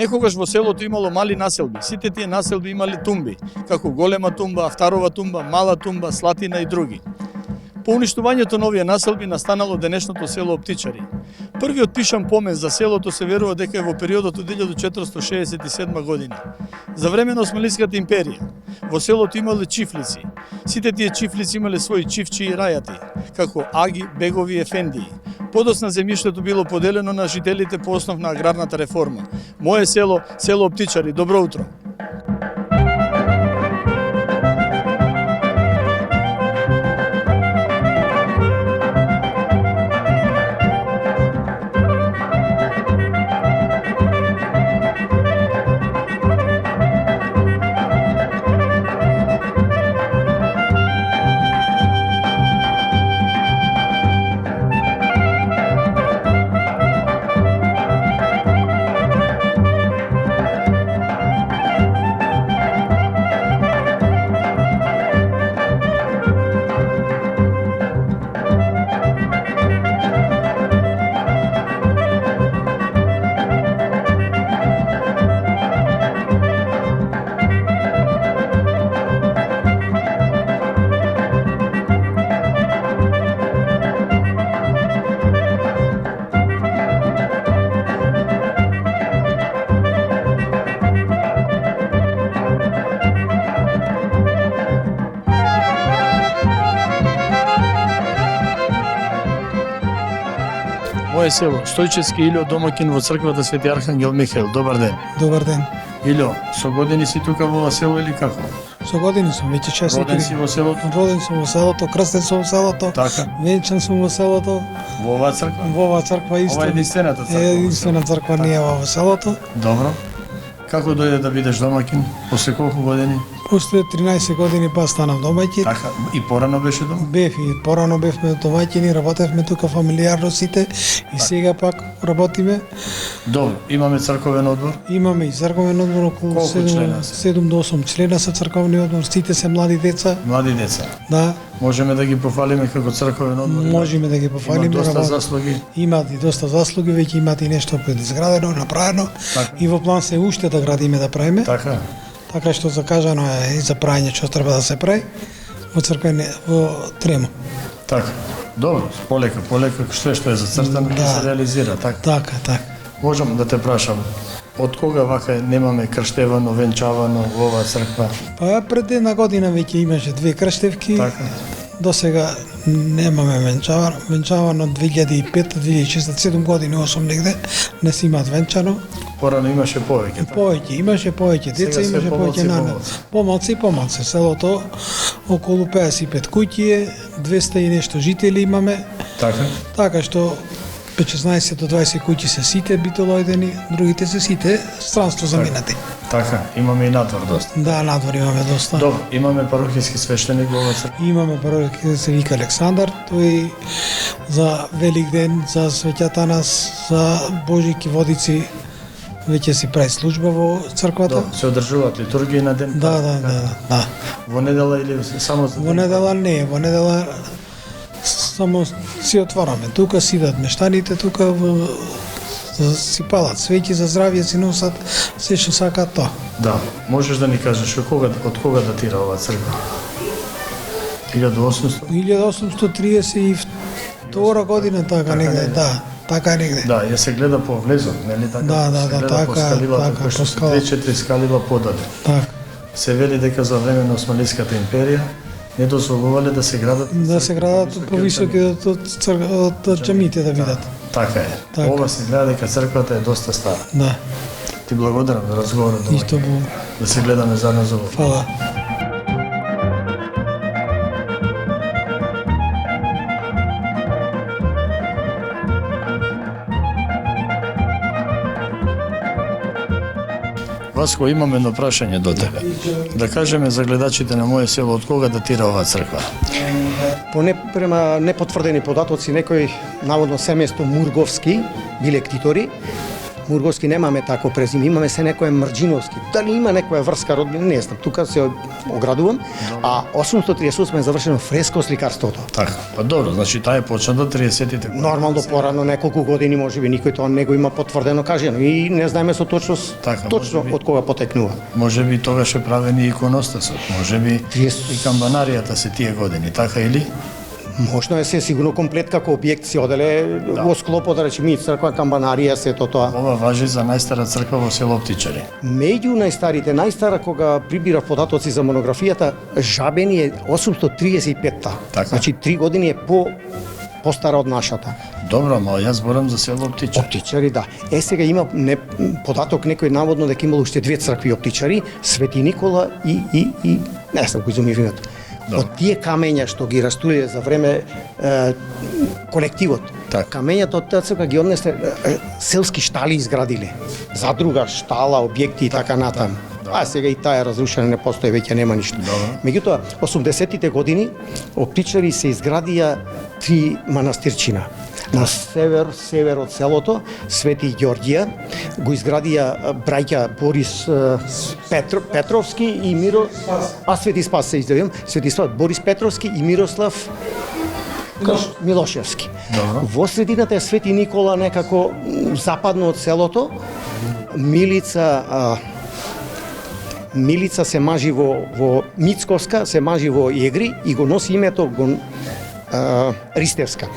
Некогаш во селото имало мали населби. Сите тие населби имале тумби, како голема тумба, Афтарова тумба, мала тумба, Слатина и други. По уништувањето на овие населби настанало денешното село Оптичари. Првиот пишан помен за селото се верува дека е во периодот од 1467 година. За време на Османлиската империја, во селото имале чифлици. Сите тие чифлици имале своји чифчи и рајати, како аги, бегови и ефендии. Подосна земјиштето било поделено на жителите по основ на аграрната реформа. Мое село, село Оптичари, добро утро. Мое село, Стојчевски Илјо, домакин во црквата Свети Архангел Михаил. Добар ден. Добар ден. Илјо, со години си тука во ова село или како? Со години сум, веќе 6 години. Роден си во селото? Роден сум во селото, крстен сум во селото. Така. Венчан сум во селото. Во оваа црква? Во оваа црква исто. Ова е единствената црква? Е единствена црква ние во селото. Добро. Како дојде да бидеш домакин? После колку години? После 13 години па станав домаќин. Така, и порано беше дома? Бев и порано бевме домаќини, работевме тука фамилиарно сите и сега пак работиме. Добро, имаме црковен одбор? Имаме и црковен одбор околу Колку члена се? 7 до 8 члена со црковни одбор, сите се млади деца. Млади деца. Да. Можеме да ги пофалиме како црковен одбор? Можеме да ги пофалиме. Има доста работат. заслуги. Имат и доста заслуги, веќе имат и нешто изградено, направено. Така. И во план се уште да градиме да правиме. Така. Така што закажано е и за прајање што треба да се прави во црквене во Тремо. Така. Добро, полека, што е зацртано ќе се реализира, така. Така. Можам да те прашам, од кога вака немаме крштевано, венчавано во оваа црква? Па пред една година веќе имаше 2 крштевки. Така. До сега немаме венчавано 2005-2006, 7 години 8 негде не си имат венчано. Порано имаше повеќе, така? Имаше повеќе деца, Сега се имаше повеќе нана. Помалци. Селото околу 55 куќи е, 200 и нешто жители имаме. Така. Така што 16 до 20 куќи се сите битолојдени, другите се сите странство заминати. Така, имаме и надвор доста. Да, надвор имаме доста. Добро, имаме парохиски свештеник во оваа црква. Имаме парохиски се вика Александар, тој за Велик ден, за Светиот Атанас, за Божики водици веќе си прави служба во црквата. Се одржуваат литургии на ден? Да. Во недела или само за Во недела не, во недела само си отвараме. Тука сидат мештаните, тука си палат свеќи за здравје, си носат се што сакаат тоа. Да, можеш да ни кажеш од кога датира оваа црква? 1800? 1832 година така негде, да. Така негде. Да, ја се гледа по влезот, нели така? Да, така, по скалилата, кој што се 3-4 скалила подаде. Така. Се вели дека за време на Османлиската империја не дозволувале да се градат повисоки од џамиите да видат. Така е. Така. Ова се гледа дека црквата е доста стара. Да. Ти благодарам за разговорот. Исто бу. Да се гледаме заедно за ова. Фала. Васко, имаме едно прашање до тебе. Да кажеме за гледачите на мое село, од кога датира оваа црква? Према непотврдени податоци, некој наводно семејство Мурговски биле ктитори, Мурговски немаме тако презиме, имаме се некој Мрџиновски. Дали има некоја врска родбина, не знам, тука се оградувам. А 838 е завршено фреско сликарството. Така, па добро, значи таа е почна до 30-тите години. Нормално порано неколку години можеби никој тоа не го има потврдено кажано и не знаеме со точност Така, точно можеби. од кога потекнува. Може би тогаш е правен и иконостасот, може би 30. и камбанаријата се тие години, така или? Можно е се сигурно комплет како објект се оделе во склопот, да речеме, и црква, камбанарија, сето тоа. Ова важи за најстара црква во село Оптичари. Меѓу најстарите, најстара кога прибирав податоци за монографијата, Жабени е 835-та. Така. Значи 3 години е постара од нашата. Добро, ама јас зборам за село Оптичари. Оптичари, да. Сега има податок некој наводно дека имало уште 2 цркви оптичари, Свети Никола и не знам кој изумив името. Добро. Од тие камења што ги растулиле за време колективот, Така. камењата од таа црква ги однесле селски штали изградиле. Задруга, штала, објекти и така натаму. А сега и таа е разрушена, не постои, веќе нема ништо. Добро. Меѓутоа, 80-тите години Оптичари се изградија 3 манастирчина. На север од селото, Свети Ѓорѓија, го изградија браќа Борис Петровски и Свети Спас се издавам, Свети Спас, Борис Петровски и Мирослав Милошевски. Добро. Во средината е Свети Никола некако западно од селото, Милица се мажи во Мицковска, се мажи во Јегри и го носи името Ристевска.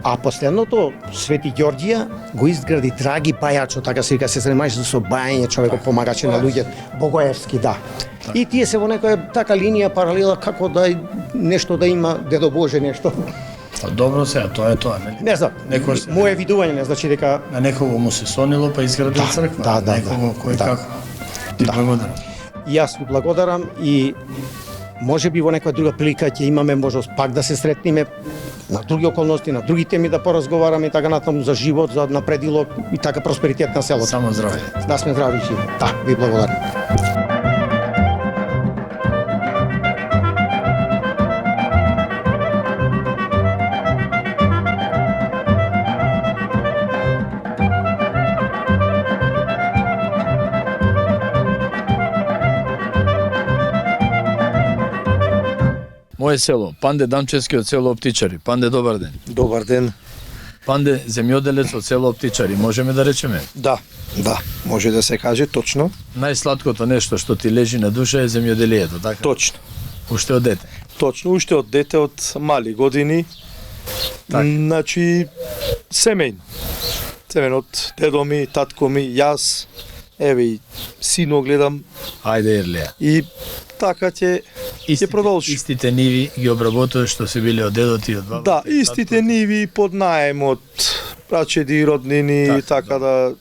А последното, Свети Ѓорѓија, го изгради Драги Бајачо, така се вика, се занимаваше со бајање, човекот помагаче на луѓе, Богоевски, да. И тие се во некоја така линија паралела како да нешто да има Дедо Боже нешто. Па добро сега, тоа е тоа, нели? Не знам, Некој се- моje видување не значи дека На некого му се сонило, па изградил Да, црква. да, Некого кој да. како. Ти Да. благодарам. јас ви благодарам и може би во некоја друга прилика ќе имаме можност пак да се сретниме на други околности, на други теми да поразговараме и така натаму за живот, за напредилок и така просперитет на селото. Само здраве. Да сме здрави и живи. Да, ви благодарам. Моje село, Панде Дамчевски од село Оптичари. Панде, добар ден. Добар ден. Панде, земјоделец од село Оптичари, можеме да речеме. Да, може да се каже точно. Најсладкото нешто што ти лежи на душа е земјоделието, така? Точно. Уште од дете. Точно, уште од дете, од мали години. Така. Значи, семејно. Семејно од дедо ми, татко ми, јас, еве и сино гледам Ајде, Ерлија. и така ќе продолжи. Истите ниви ги обработуваш што се биле од дедото и од бабата. Да, и истите ниви под наем од прачеди, роднини, така да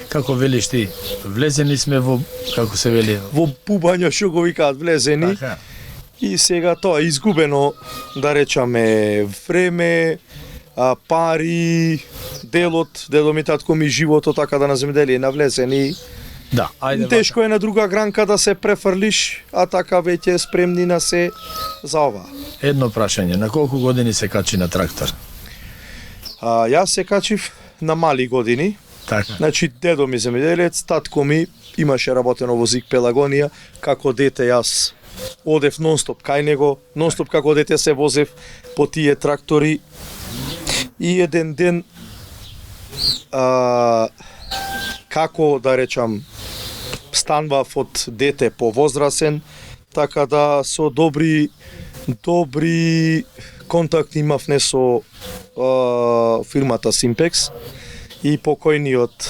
Како велиш ти, влезени сме во, како се вели, во бубања што го викаат влезени. така. И сега тоа е изгубено, да речеме, време, пари, делот, дедо ми, татко ми, животот, така да на земјоделие навлезени. Да, ајде. Тешко е на друга гранка да се префрлиш, а така веќе спремни на се за ова. Едно прашање, на колку години се качи на трактор? Јас се качив на мали години, Така. значи дедо ми земјоделец, татко ми имаше работено во Зик Пелагонија, како дете јас одев нонстоп кај него, нонстоп како дете се возев по тие трактори и еден ден како да речам станвав од дете повозрасен, така да со добри контакти имав не со фирмата Симпекс и покојниот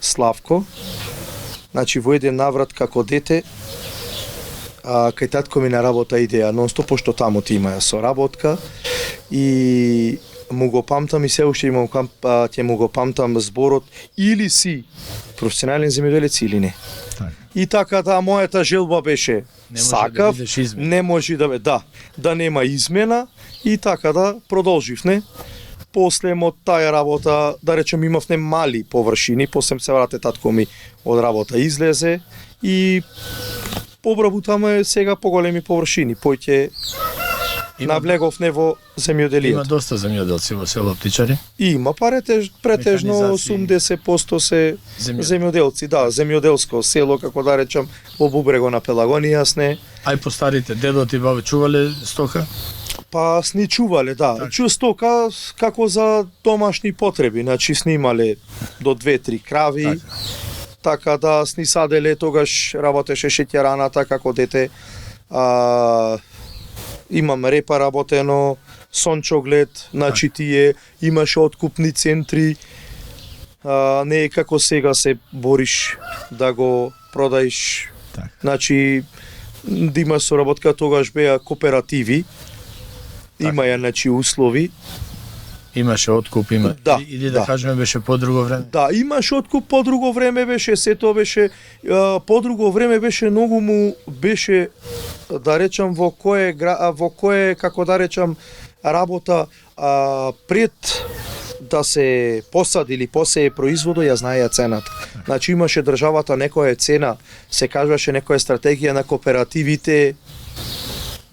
Славко. Значи во еден наврат како дете кај татко ми на работа идеја нонстоп, пошто таму ти има соработка и му го памтам и се уште ќе му го памтам зборот или си професионален земјоделец или не. Така. И така да мојата желба беше Не може сакав, да бидеш измена. не може да да нема измена и така да продолживне. После од таа работа, да речем, имавме мали површини, после се врате татко ми од работа излезе и побравутаме сега поголеми површини, поќе навлеговме во Има земјоделието. доста земјоделци во село Птичари. Има претежно Механизации. 80% се Земјоделци. земјоделци, да, земјоделско село, како да речам, во бубрего на Пелагонија сне. Ај по старите дедот и баба чувале стока? Па сни чувале, да. Така. Стока како за домашни потреби, значи снимале до 2-3 крави. Така да сни саделе, тогаш работеше шеќераната како дете. Имам репа работено, сончоглед, значи тие имаше откупни центри. Не е како сега се бориш да го продаиш. Така. Значи да има соработка, тогаш беа кооперативи. Има ја значи услови. Имаше откуп, има. Да, Или да да. кажеме беше по друго време. Да, имаше откуп, по друго време беше, сето беше, по друго време беше многу му беше, да речам, во кое, како да речам, работа пред да се посади или посее производо, ја знаеја цената. Значи имаше државата некоја цена, се кажуваше некоја стратегија на кооперативите,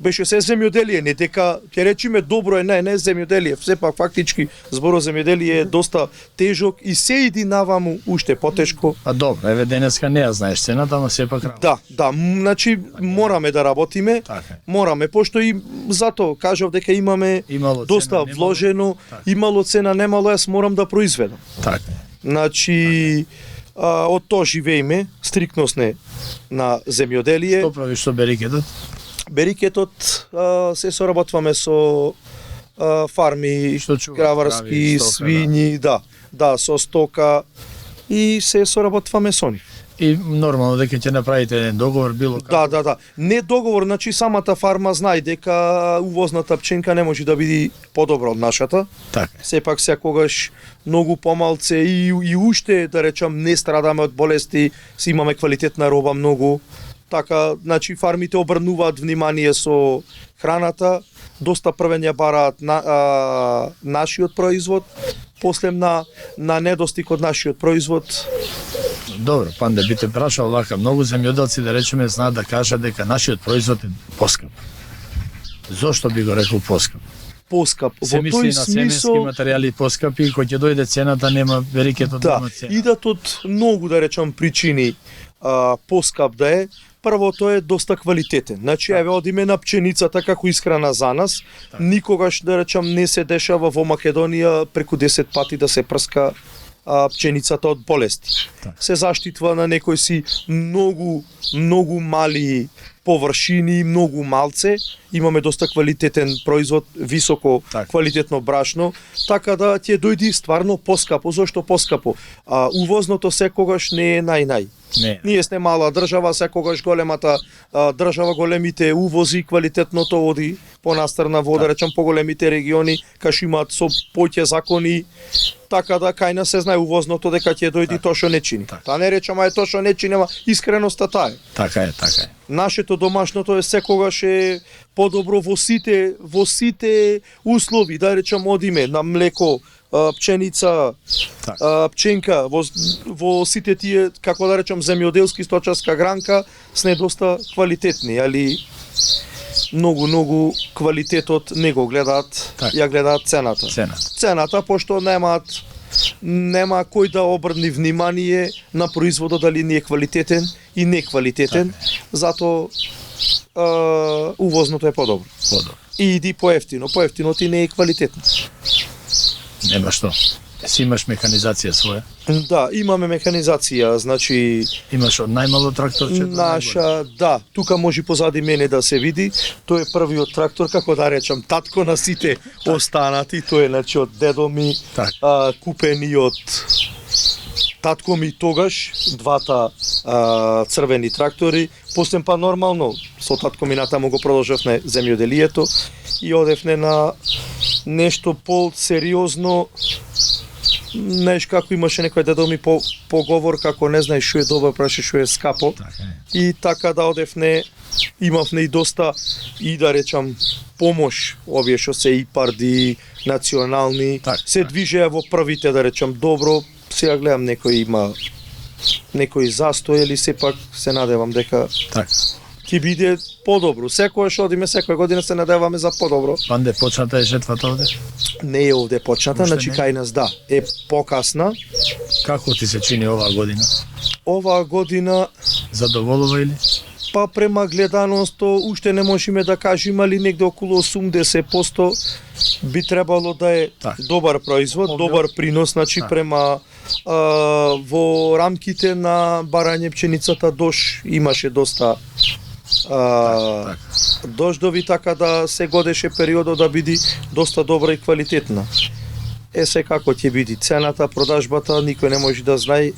беше се земјоделие, не дека ќе речеме добро е, не земјоделие, сепак фактички зборо земјоделие е доста тежок и се иди наваму уште потешко. А добро, еве денеска не ја знаеш цената, ама сепак работи. Да, значи мораме да работиме, Така е. мораме, пошто и затоа кажав дека имаме Имало доста цена, немало. вложено, Така. имало цена, немало, јас морам да произведам. Така. Значи, од тоа живееме, стрикносне на земјоделие. Што правиш со берикетот? Берикетот се соработваме со фарми, Што чуваат, краварски, крави, стока, свињи, да, со стока и се соработваме со нив. И нормално дека ќе направите еден договор било како. Да. Не договор, значи самата фарма знае дека увозната пченка не може да биде подобра од нашата. Така. Сепак секогаш многу помалце и уште, да речам, не страдаме од болести, си имаме квалитетна роба многу. Така, значи фармите обрнуваат внимание со храната, доста првен ја бараат нашиот производ, после на недостиг од нашиот производ. Добро, Панде, би те прашал вака, многу земјоделци да речеме знаат да кажат дека нашиот производ е поскап. Зошто би го рекол поскап? Поскап. Се Во мисли тој на семенски смисол, материјали поскапи, кој ќе дојде цената нема берикетот да, нема цена. идат од многу, да речам, причини поскап да е. Првото е доста квалитетен. Значи, еве, одиме на пченицата како исхрана за нас. Никогаш, да речам, не се дешава во Македонија преку 10 пати да се прска пченицата од болести. Се заштитва на некои си многу мали површини, многу малце. Имаме доста квалитетен производ, високо квалитетно брашно, така да ќе дојди стварно поскапо. Зошто поскапо? Увозното секогаш не е нај. Не. Ние сме мала држава, секогаш големата држава, големите увози, квалитетното оди понастрана во, да речам, поголемите региони, кај имаат со поќе закони, така да кај нас се знае увозното дека ќе дојди тоа што не чини. Та не речам, тоа што не чини, ама искреноста таа е. Така е. Нашето домашното е секогаш е подобро во сите услови, да речам, одиме на млеко, пченица, пченка, во сите тие, како да речам, земјоделски сточарска гранка, сне доста квалитетни, али многу квалитетот не го гледаат, ја гледаат цената. Цената, пошто нема кој да обрни внимание на производот дали не е квалитетен и неквалитетен, затоа увозното е подобро. И иди поевтино, поевтиното и не е квалитетно. Нема што. Си имаш механизација своја? Да, имаме механизација, значи имаш од најмало тракторче до наша, да, тука може позади мене да се види, тој е првиот трактор, како да речам, татко на сите останати, тој е значи од дедо ми, купени од татко ми тогаш, двата црвени трактори, после па нормално со татко ми натаму го продолжавме земјоделието и одевне на нешто по-сериозно. Знаеш како имаше некој дедо ми поговор како не знаеш што е добро, праше што е скапо. И така да одевне, имавме и доста, и да речам, помош, овие што се ИПАРДи, национални, се движеа во првите, да речам, добро. Сега гледам некој има некој застој, или сепак се надевам дека ќе ќе биде подобро. Секогаш одиме, секоја година се надеваме за подобро. Панде, почната е жетвата овде? Не е овде почната, Уште значи не? кај нас да, е покасна. Како ти се чини оваа година? Оваа година Задоволува или? па према гледаноста уште не можеме да кажеме, али негде околу 80% би требало да е Так. добар производ, добар принос, значи према во рамките на барање пченицата дош имаше доста Так. дождови, така да се годеше периодот да биде доста добра и квалитетна. Се како ќе биде цената, продажбата, никој не може да знае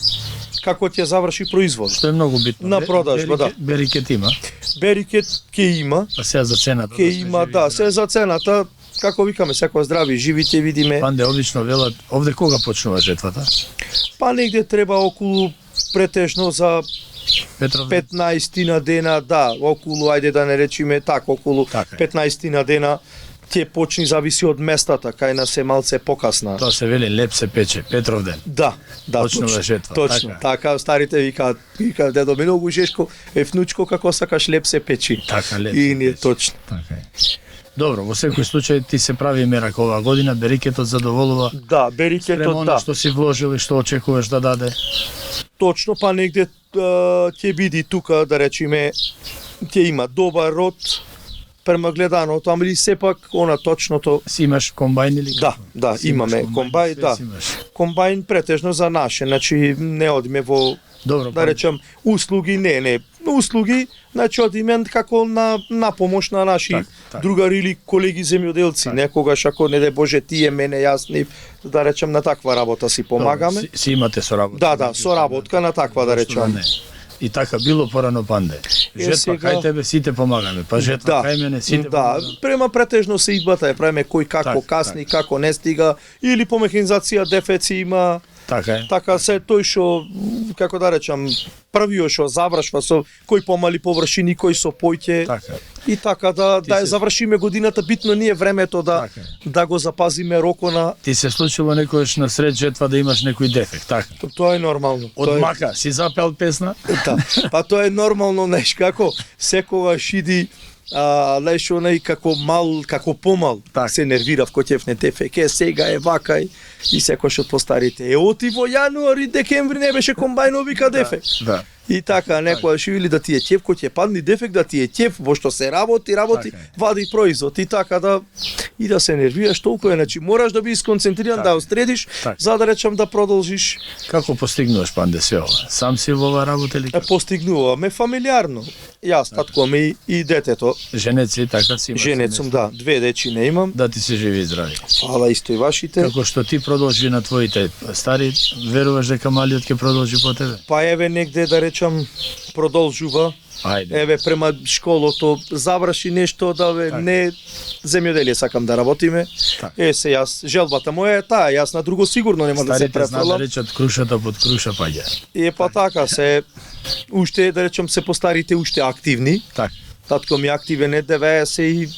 како ќе заврши производ. Што е многу битно. На продажба, да. Берикет има, Берикет ќе има, а сега за цената. ќе сме има, живи да, и здрави. се за цената, како викаме, секој здрави, живи ќе видиме. Панде, обично велат, овде кога почнува жетвата? Па негде треба околу претежно за Петров? 15 на дена, да, околу, ајде да не речиме така, околу Така е. 15 на дена ќе почни, зависи од местата, кај нас е малце покасна. Тоа се вели леп се пече, Петров ден. Да, Почнува точно, жетва, точно. Така старите викаат, дедо ми многу жешко, внучко како сакаш леп се печи. Така, леп И се ние пече. точно. Така е. Добро, во секој случај ти се прави мерак оваа година, берикетот задоволува Да, берикетот, према она да. што си вложил и што очекуваш да даде. Точно, па негде ќе биде тука, да речеме, ќе има добар род, према гледаното, ама и сепак она точното. Си имаш комбајн или Да, како? да, Си имаш имаме комбај, све да. си имаш. Комбајн претежно за наше, значи не одиме во, Добро, да речем, услуги, не, услуги, значи одиме како на помош на наши Так. другари или колеги земјоделци, некогаш ако не де Боже тие мене јас нив, да речем на таква работа си помагаме. Си имате соработка. Да, да, соработка на таква да Зошто речем. не? И така било порано, Панде. Жетва сега- кај тебе сите помагаме, па жетва Да, кај мене сите да, помагаме. према претежно се идбата е правиме кој како Так, касни, како не стига, или по механизација дефеци има. Така е. Така се тој што, како да речам, првиот што завршва со кој помали површини, кој со појќе. Така е. И така да ја се- завршиме годината, битно ни е времето да Така е. да го запазиме рокона. Ти се случило некојаш на сред жетва да имаш некој дефект, така? Тоа е нормално. Од Тоа е- мака си запел песна? Да. Па тоа е нормално, знаеш како секогаш иди знаеш онај како помал Так. се нервирав кој ќе не тефеке, сега е вакај и секојаш од постарите. Оти во јануари, декември не беше комбајно вика дефек. Да. И така, некоја ще вели да ти е ќеф, кој ќе падни дефект, да ти е ќеф, во што се работи, Така е. вади производ. И така да се нервираш толку е, значи мораш да бидеш сконцентриран, Така. да остредиш, Така. за да речам да продолжиш. Како постигнуваш, Панде, све ова? Сам си во оваа работа или како? Постигнуваме фамилиарно. Јас, татко ми и детето. Женеци, така си имаш? Женец сум, да, 2 дечи не имам. Да ти се живи и здрави. Фала исто и вашите. Како што ти продолжи на твоите стари, веруваш дека малиот ќе продолжи по тебе? Па еве негде да речам продолжува. Ајде. Еве према школото заврши нешто да Така. не земјоделие сакам да работиме. Така. Се јас желбата моја е таа, јас на друго сигурно нема да се Старите знаат да префрлам. речат крушата под круша паѓа. И па така се уште да речам се постарите уште активни. Така. Татко ми активен е 90 и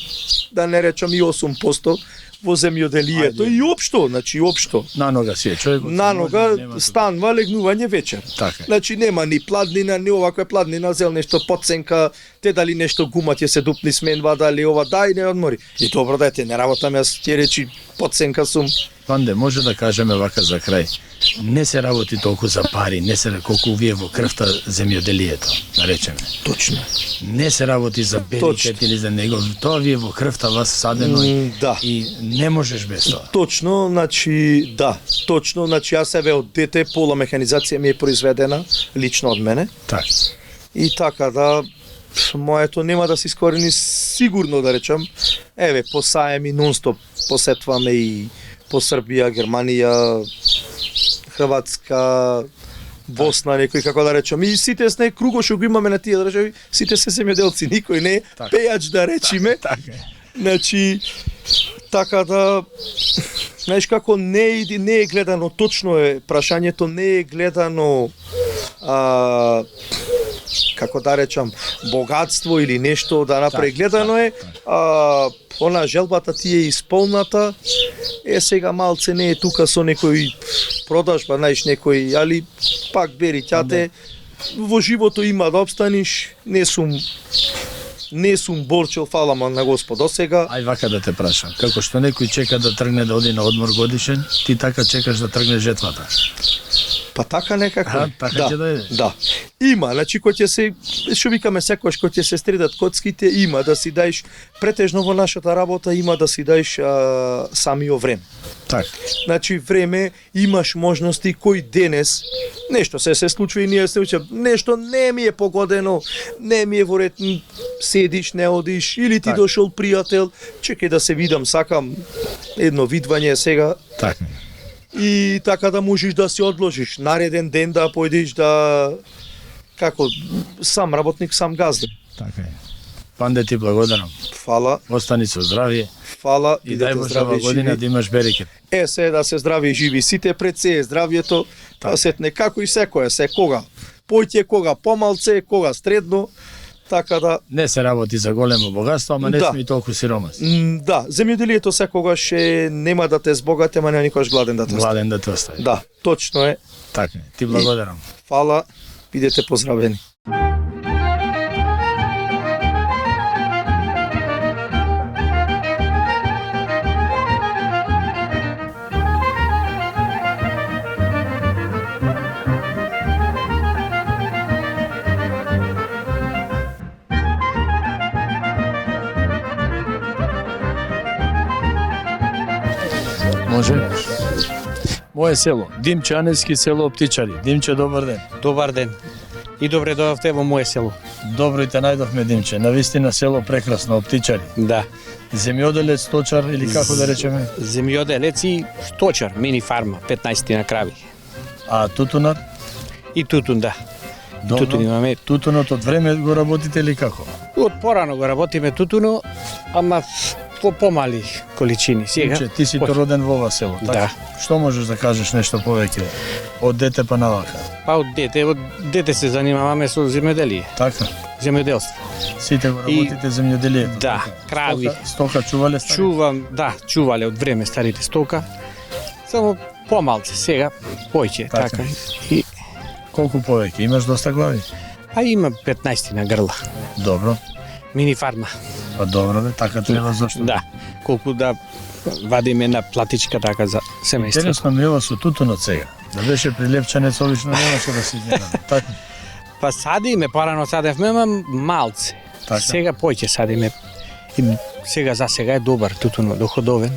да не речам и 8% во земјоделието Ајде. и општо, значи општо. На нога си е човекот. На се нога може, нема станува легнување вечер. Така е. Значи нема ни пладнина, ни оваква пладнина, зел нешто подценка, те дали нешто гума ќе се дупни сменва, дали ова дај не одмори. И добро дете, не работам јас ќе речи подценка сум. Панде, може да кажеме вака за крај. Не се работи толку за пари, не се колку вие во крвта земјоделието, да речеме. Точно. Не се работи за берикет или за него, тоа ви е во крвта вас садено Да. и не можеш без тоа. Точно, значи да, точно, значи јас еве од дете пола механизација ми е произведена лично од мене. Така. И така да моето нема да се искорени сигурно да речам. Еве посаеми нонстоп посетваме и по Србија, Германија, Хрватска, Босна, некој како да речам. И сите сне круго што го имаме на тие држави, сите се земјоделци, никој не е Така. пејач да речиме. Така е. Значи, така да, знаеш како не е гледано, точно е прашањето, не е гледано како да речам, богатство или нешто да направи. Гледано е она желбата ти е исполната, сега малце не е тука со некој продажба, знаеш, некој, али пак бери ќате, во живото има да обстаниш, не сум не сум борчел, фала му на Господ до сега. Ај вака да те прашам, како што некој чека да тргне да оди на одмор годишен, ти така чекаш да тргне жетвата. Па така некако. Така ќе да е. Да. Има, значи кој ќе се, што викаме секогаш, кој ќе се средат коцките, има да си даеш, претежно во нашата работа има да си даеш самио време. Така. Значи време, имаш можности кој денес нешто се случува и ние се учам, нешто не ми е погодено, не ми е во ред, седиш, не одиш, или ти Так. дошол пријател, чекај да се видам, сакам едно видвање сега, Така. и така да можеш да си одложиш нареден ден да појдеш да како сам работник, сам газда. Така е. Панде ти благодарам. Фала, Остани со здравје фала, и идете дај Боже здрави ова и година живи. да имаш берекет. Се да се здрави и живи сите, пред се е здравјето, па сетне како и секоја, се кога поќе, кога помалце, кога средно, така да Не се работи за големо богатство, ама не Да. сме и толку сиромас. да, земјоделието секогаш нема да те збогате, ама нема никогаш гладен да те остави. Гладен да те остави. Да, точно е. Така е. Ти благодарам. Фала, бидете поздравени. Може? Моje село, Димче Анески, село Оптичари. Димче, добар ден. Добар ден. И добре дојавте во моје село. Добро и те најдовме, Димче. Навистина село прекрасно, Оптичари. Да. Земјоделец, сточар или како да речеме? Земјоделец и сточар, мини фарма, 15 на крави. А тутунар? И тутун, да. Добро. Тутун имаме. Тутунот од време го работите или како? Од порано го работиме тутуно, ама во помали количини. Сега. Димче, ти си роден во ова село, така? Да. Што можеш да кажеш нешто повеќе од дете па навака? Па од дете се занимаваме со земјоделие, Така? земјоделство. Сите го работите земјоделието. Да, така? крави. Стока чувале стари? Чувале од време старите стока. Само помалце сега, поќе, Така. така. И Колку повеќе? Имаш доста глави? па има 15 на грла. Добро. Мини фарма. Па добро бе, така треба зашто? Да, колку да вадиме една платичка така за семејството. Интересно ми е ова со тутунот сега. Да беше прилепчанец, обично немаше да се изненадам. Така. Па садиме, порано садевме, ама малце. Така. Сега поќе садиме. И сега за сега е добар тутуно, доходовен.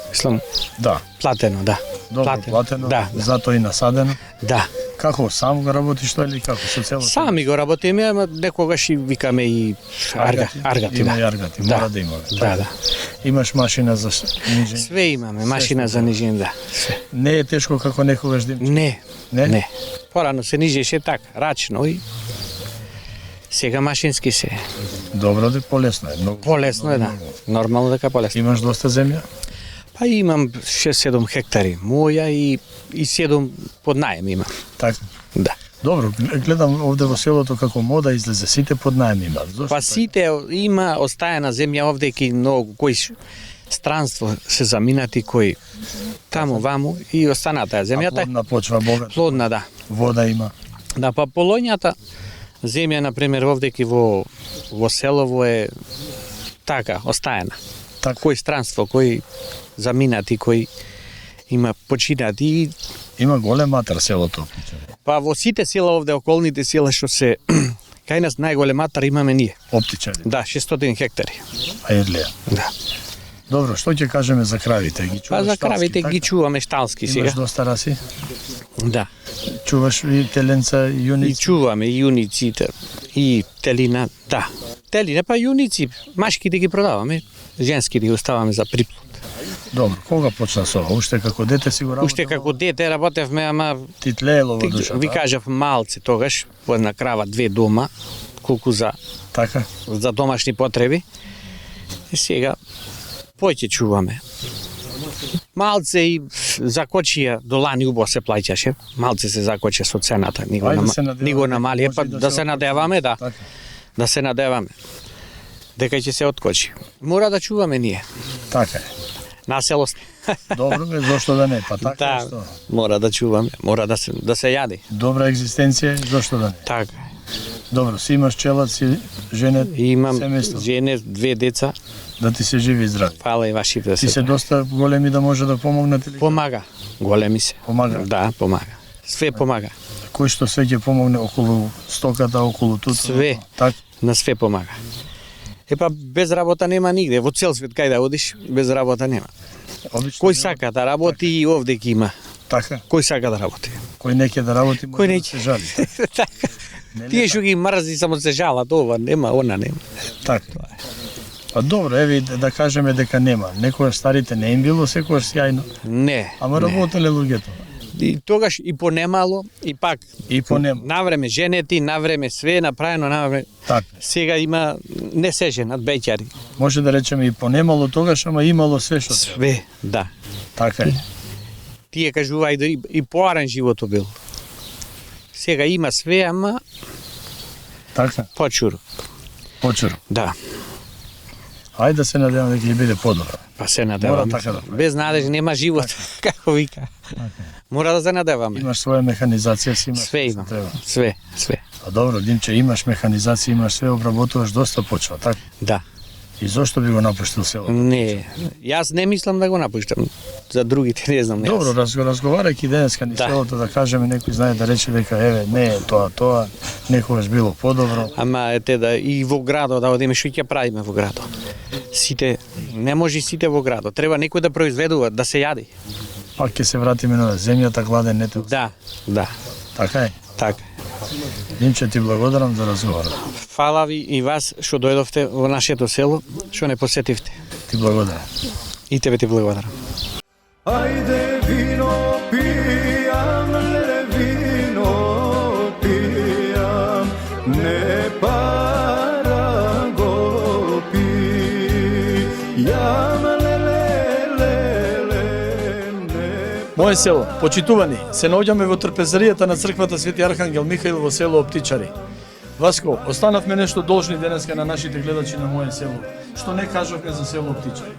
Мислам, Да. платено, да. Добро платено, Да, затоа и насадено. да. Како, сам го работиш тоа или како, со целото? Сами го работиме, ама некогаш и викаме и аргати, Има да. и аргати, Да. мора да има. Да, да. Имаш машина за нижење? Све имаме, машина за нижење, да. Све. Не е тешко како некогаш Димче? Не, Не? не. Порано се нижеше така, рачно и сега машински се. Добро да, полесно е. Многу. Полесно е, да. Нормално дека полесно. Имаш доста земја? Па имам 6-7 хектари моја и 7 под наем имам. Така. Да. Добро, гледам овде во селото како мода излезе, сите под наем имаат. Зошто Па сите има остајана земја овде ки многу кои странство се заминати кои таму ваму и останата така? А земјата плодна почва, богат, плодна, да. вода има. Да, па полоњата земја на пример овде ки во селово е така остаена. Така. Кои странство, кои заминати, кои има починати и Има голем атар селото. па во сите села овде околните села што се кај нас најголемата имаме ние. Оптичари. Да, 600 хектари. Ајрлија. Да. Добро, што ќе кажеме за кравите? Ги Па чуваш за кравите шталски, ги така? чуваме шталски сега. Имаш доста раси? Да. Чуваш и теленца, и И јуници? чуваме и јуниците и телина, да. Телина па јуници, машките ги продаваме, женските ги оставаме за приплод. Добро, кога почна со ова? Уште како дете си го работел? Уште како дете работевме, ама Ти тлеело во душата? ви кажав малце тогаш, по една крава, 2 дома, колку за Така? домашни потреби. И сега поќе чуваме. Малце и закочија до лани убаво се плаќаше. Малце се закоче со цената. Ни го, Ајде се надеваме, ни го намали. може Па и да да се се надеваме, да. Така. Да се надеваме. Дека ќе се откочи. Мора да чуваме ние. Така е. На село сме. Добро бе, зошто да не? Па така Да, е што? мора да чуваме. Мора да се јади. Добра екзистенција, зошто да не? Така. Добро, си имаш челат, си женет, Имам семејство, жене, 2 деца, да ти се живи и здрави. фала и вашите да Ти се се доста големи да може да помогнат или помага. Големи се. помага? Да, помага. Све помага. Кој што све ќе помогне околу стоката, околу туто? Све. Так, На све помага. Епа без работа нема нигде. Во цел свет кај да одиш, без работа нема. обично. Кој сака да работи и овде ќе има. Така. Кој сака да работи? Кој не ќе да работи, може Кој не да се жали. Така. Тие што ги мрзи само се жалат, ова нема, она нема. Така. Па добро, еве да кажеме дека нема. Некојаш старите не им било секојаш сјајно, Не. ама не. работеле луѓето. И тогаш и понемало, и пак И понема. навреме женети, навреме све е направено, навреме. Така. Сега има не се женат беќари. Може да речеме и понемало тогаш, ама имало све што треба. Све, да. Така е. Тие кажувај да и поарен животот бил. Сега има све, ама Така. почур. Почур. Да. Ајде да се надевам дека ќе биде подобро. Па се надеваме. така да прави. Без надеж нема живот, како вика. Мора да се надеваме. Имаш своја механизација, си имаш Све што имам. треба. Све, све. А добро, Димче, имаш механизација, имаш све, обработуваш доста почва, така? Да. И зошто би го напуштил селото? Не, јас не мислам да го напуштам. За другите не знам. Добро, јас. разговарајќи денеска ни Да. селото, да кажеме, некој знае да рече дека еве, не е тоа, некогаш било подобро. Ама ете да и во градот да одиме, што ќе правиме во градот? Сите, не може сите во градот. Треба некој да произведува, да се јади. Пак ќе се вратиме на земјата гладен не те. Да, да, Така е. така. Димче, ти благодарам за разговорот. Фала ви и вас што дојдовте во нашето село, што не посетивте. Ти благодарам. И тебе ти благодарам. Ajde vino pijam, lele vino pijam, ne para go pijam, ne. Моје село, почитувани, се наоѓаме во трпезаријата на црквата Свети Архангел Михаил во село Оптичари. Васко, останавме нешто должни денеска на нашите гледачи на моје село. Што не кажавме за село Оптичари?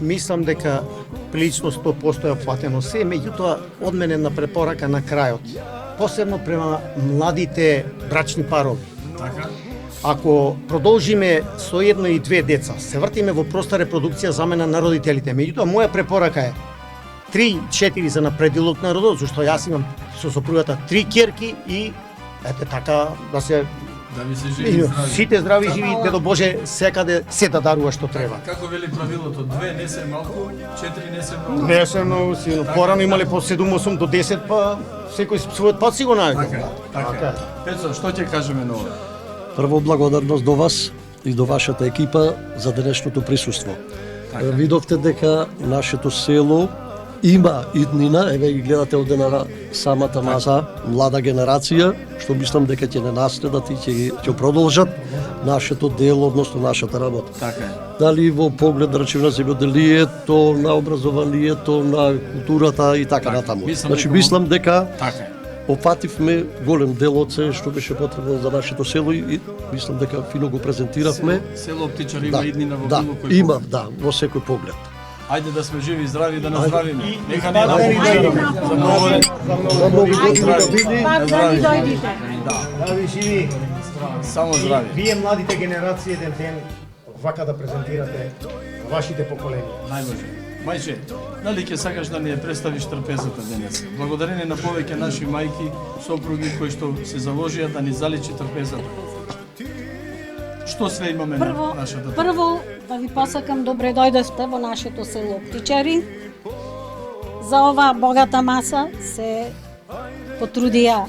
Мислам дека прилично 100% е опфатено се, меѓутоа од мене на препорака на крајот. Посебно према младите брачни парови. Така? Ако продолжиме со едно и две деца, се вртиме во проста репродукција замена на родителите. Меѓутоа, моја препорака е 3-4 за напредилок на родот, зашто јас имам со сопругата 3 ќерки и ете така да се Да ви се живи здрави. сите здрави живи, дедо Боже, секаде се да дарува што треба. Како вели правилото, 2 не се малку, 4 не се многу. Не се многу силно. Порано имале по 7-8 до 10, па секој својот пат си го најде. Така. Пецо, што ќе кажеме на ова? Прво благодарност до вас и до вашата екипа за денешното присуство. Видовте дека нашето село има иднина, еве ги гледате овде на самата маса, млада генерација, што мислам дека ќе не наследат и ќе продолжат нашето дело, односно нашата работа. Така е. Дали во поглед, да речеме, на земјоделието, на образованието, на културата и така натаму. Мислам Значи, дека мислам дека Така е. опативме голем дел од се што беше потребно за нашето село и мислам дека фино го презентиравме. Село Оптичари има иднина во да, било кој има, поглед. да, во секој поглед. Ајде да сме живи и здрави, да наздравиме. Нека пак не да ни напуштаме. дојдете. За многу За многу години да биде. здрави. Да ви живи. Само здрави. Вие младите генерации еден ден вака да презентирате вашите поколенија. Најможе. Мајче, дали ќе сакаш да ни ја представиш трпезата денес? Благодарение на повеќе наши мајки, сопруги кои што се заложија да ни заличи трпезата. Што све имаме Прво, на нашата прво да ви посакам добре дојдовте во нашето село Оптичари. За оваа богата маса се потрудија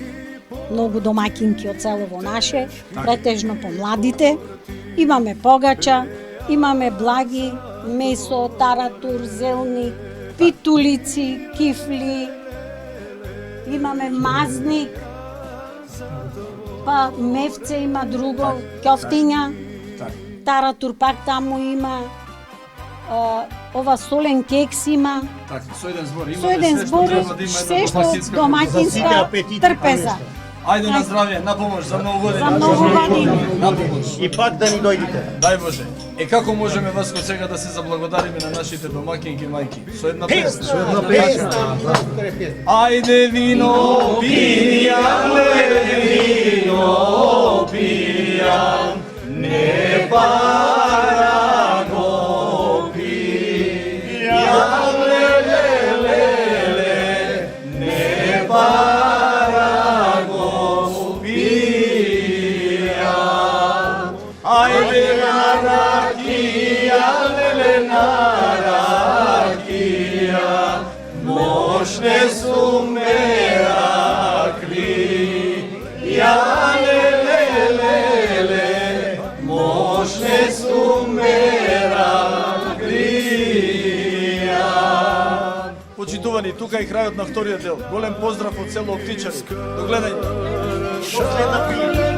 многу домакинки од селово наше, претежно помладите. Имаме погача, имаме благи, месо, таратур, зелник, питулици, кифли, имаме мазник, па мевце има друго, ќофтиња, таратур пак таму има, ова солен кекс има, Така, со еден збор со еден збор, се што домакинска трпеза. Ајде на здравје, на помош за многу години. За многу години. На помош. И пак да ни дојдете. Дај Боже. Како можеме Васко сега да се заблагодариме на нашите домакинки мајки? Со една песна. Со една Ајде вино пијаме вино Почитувани, тука е крајот на вториот дел. Голем поздрав од село Оптичари. До гледање. До следна прилика.